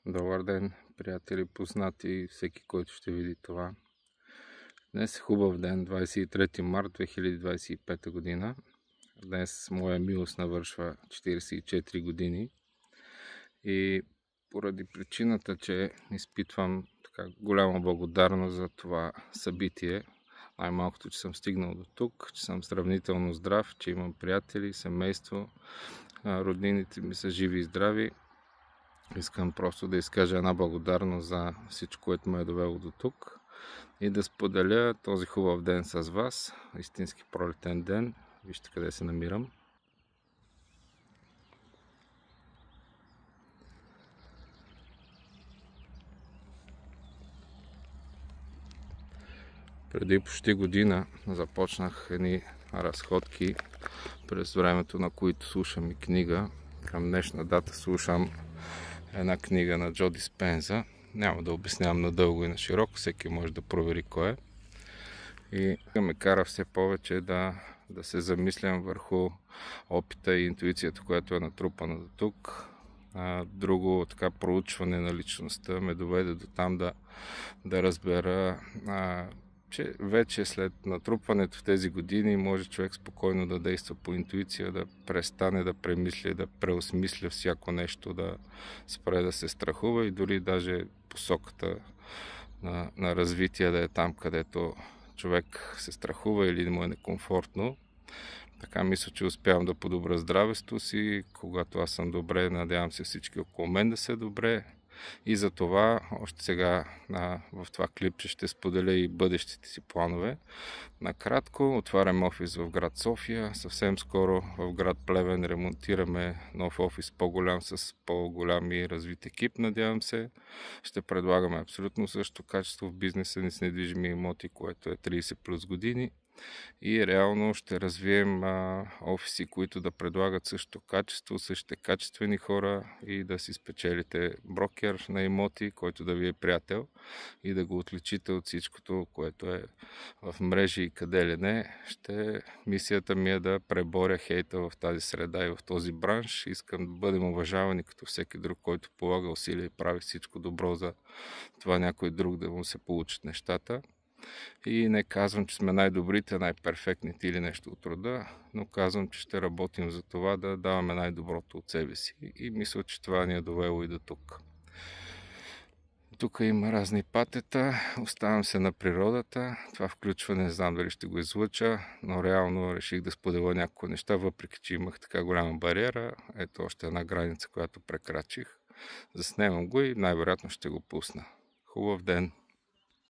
Добър ден, приятели, познати и всеки, който ще види това. Днес е хубав ден, 23 март 2025 година. Днес моя милост навършва 44 години и поради причината, че изпитвам така голяма благодарност за това събитие, най-малкото, че съм стигнал до тук, че съм сравнително здрав, че имам приятели, семейство, роднините ми са живи и здрави. Искам просто да изкажа една благодарност за всичко, което ме е довело до тук и да споделя този хубав ден с вас. Истински пролетен ден. Вижте къде се намирам. Преди почти година започнах едни разходки през времето, на които слушам и книга. Към днешна дата слушам една книга на Джо Диспенза. Няма да обяснявам надълго и на широко, всеки може да провери кой е. И ме кара все повече да се замислям върху опита и интуицията, която е натрупана до тук. Друго така проучване на личността ме доведе до там да разбера, че вече след натрупването в тези години може човек спокойно да действа по интуиция, да престане да премисля, да преосмисля всяко нещо, да спре да се страхува и дори даже посоката на развитие да е там, където човек се страхува или му е некомфортно. Така мисля, че успявам да подобра здравето си. Когато аз съм добре, надявам се всички около мен да са добре. И за това още сега в това клипче ще споделя и бъдещите си планове. Накратко, отварям офис в град София. Съвсем скоро в град Плевен ремонтираме нов офис, по-голям, с по-голям и развит екип, надявам се. Ще предлагаме абсолютно същото качество в бизнеса ни с недвижими имоти, което е 30 плюс години. И реално ще развием офиси, които да предлагат същото качество, същите качествени хора и да си спечелите брокер на имоти, който да ви е приятел и да го отличите от всичкото, което е в мрежи и къде ли не. Мисията ми е да преборя хейта в тази среда и в този бранш. Искам да бъдем уважавани като всеки друг, който полага усилия и прави всичко добро за това някой друг да му се получат нещата. И не казвам, че сме най-добрите, най-перфектните или нещо от рода, но казвам, че ще работим за това да даваме най-доброто от себе си и мисля, че това ни е довело и до тук. Тук има разни патета, оставам се на природата, това включва, не знам дали ще го излъча, но реално реших да споделя някои неща, въпреки че имах така голяма бариера. Ето още една граница, която прекрачих. Заснемам го и най-вероятно ще го пусна. Хубав ден!